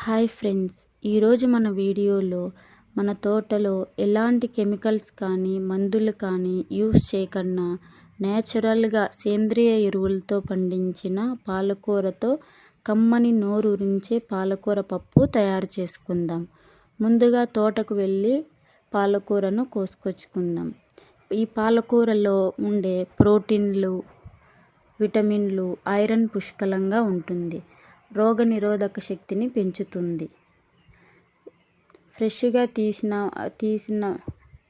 Hi friends, ఈరోజు మన వీడియోలో మన తోటలో ఎలాంటి కెమికల్స్ కానీ మందులు కానీ యూస్ చేయకుండా నేచురల్గా సేంద్రియ ఎరువులతో పండించిన పాలకూరతో కమ్మని నోరూరించే పాలకూర పప్పు తయారు చేసుకుందాం. ముందుగా తోటకు వెళ్ళి పాలకూరను కోసుకొచ్చుకుందాం. ఈ పాలకూరలో ఉండే ప్రోటీన్లు, విటమిన్లు, ఐరన్ పుష్కలంగా ఉంటుంది. రోగనిరోధక శక్తిని పెంచుతుంది. ఫ్రెష్గా తీసిన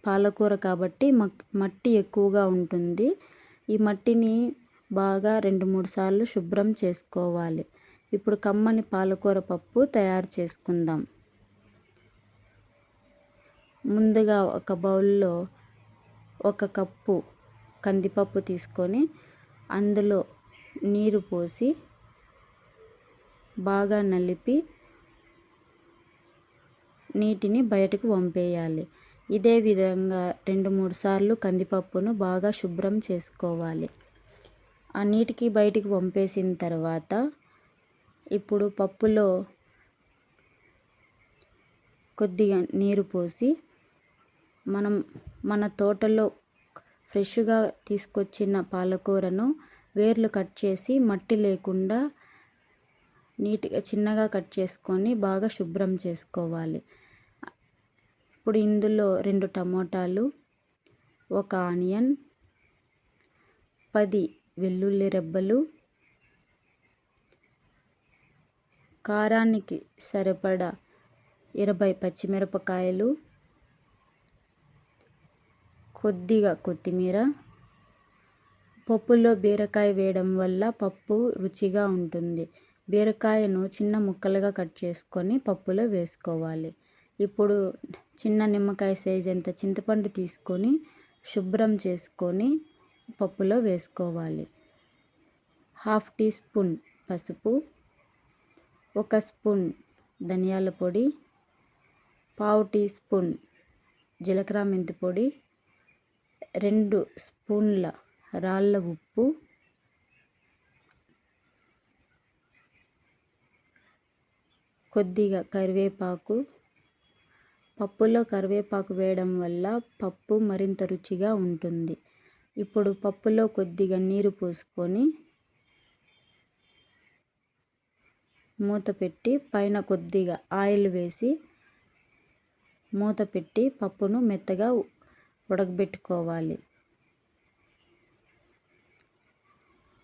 పాలకూర కాబట్టి మట్టి ఎక్కువగా ఉంటుంది. ఈ మట్టిని బాగా 2-3 సార్లు శుభ్రం చేసుకోవాలి. ఇప్పుడు కమ్మని పాలకూర పప్పు తయారు చేసుకుందాం. ముందుగా ఒక బౌల్లో 1 కప్పు కందిపప్పు తీసుకొని అందులో నీరు పోసి బాగా నలిపి నీటిని బయటకు వంపేయాలి. ఇదే విధంగా 2-3 సార్లు కందిపప్పును బాగా శుభ్రం చేసుకోవాలి. ఆ నీటికి బయటికి వంపేసిన తర్వాత ఇప్పుడు పప్పులో కొద్దిగా నీరు పోసి మన తోటలో ఫ్రెష్గా తీసుకొచ్చిన పాలకూరను వేర్లు కట్ చేసి మట్టి లేకుండా నీట్గా చిన్నగా కట్ చేసుకొని బాగా శుభ్రం చేసుకోవాలి. ఇప్పుడు ఇందులో 2 టమోటాలు, 1 ఆనియన్, 10 వెల్లుల్లి రెబ్బలు, కారానికి సరిపడా 20 పచ్చిమిరపకాయలు, కొద్దిగా కొత్తిమీర. పప్పులో బీరకాయ వేయడం వల్ల పప్పు రుచిగా ఉంటుంది. బీరకాయను చిన్న ముక్కలుగా కట్ చేసుకొని పప్పులో వేసుకోవాలి. ఇప్పుడు చిన్న నిమ్మకాయ సైజ్ అంత చింతపండు తీసుకొని శుభ్రం చేసుకొని పప్పులో వేసుకోవాలి. 1/2 టీ స్పూన్ పసుపు, 1 స్పూన్ ధనియాల పొడి, 1/2 టీ స్పూన్ జీలకర్ర మెంతి పొడి, 2 స్పూన్ల రాళ్ళ ఉప్పు, కొద్దిగా కరివేపాకు. పప్పులో కరివేపాకు వేయడం వల్ల పప్పు మరింత రుచిగా ఉంటుంది. ఇప్పుడు పప్పులో కొద్దిగా నీరు పోసుకొని మూత పెట్టి పైన కొద్దిగా ఆయిల్ వేసి మూత పెట్టి పప్పును మెత్తగా ఉడకబెట్టుకోవాలి.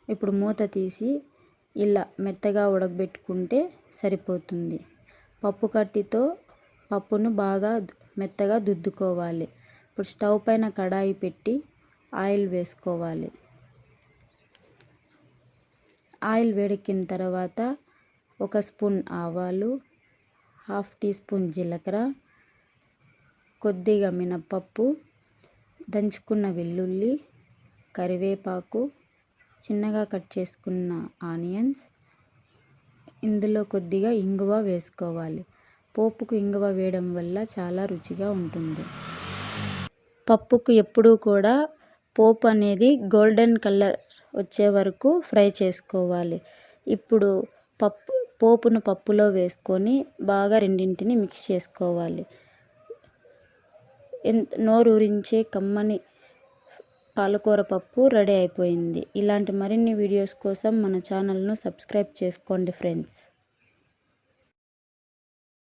ఇప్పుడు మూత తీసి ఇలా మెత్తగా ఉడకబెట్టుకుంటే సరిపోతుంది. పప్పు కట్టితో పప్పును బాగా మెత్తగా దుద్దుకోవాలి. ఇప్పుడు స్టవ్ పైన కడాయి పెట్టి ఆయిల్ వేసుకోవాలి. ఆయిల్ వేడెక్కిన తర్వాత 1 స్పూన్ ఆవాలు, 1/2 టీ స్పూన్ జీలకర్ర, కొద్దిగా మినప్పప్పు, దంచుకున్న వెల్లుల్లి, కరివేపాకు, చిన్నగా కట్ చేసుకున్న ఆనియన్స్, ఇందులో కొద్దిగా ఇంగువ వేసుకోవాలి. పోపుకు ఇంగువ వేయడం వల్ల చాలా రుచిగా ఉంటుంది. పప్పుకు ఎప్పుడూ కూడా పోపు అనేది గోల్డెన్ కలర్ వచ్చే వరకు ఫ్రై చేసుకోవాలి. ఇప్పుడు పోపును పప్పులో వేసుకొని బాగా రెండింటిని మిక్స్ చేసుకోవాలి. నోరూరించే కమ్మని పాలకూర పప్పు రెడీ అయిపోయింది. ఇలాంటి మరిన్ని వీడియోస్ కోసం మన ఛానల్ను సబ్స్క్రైబ్ చేసుకోండి ఫ్రెండ్స్.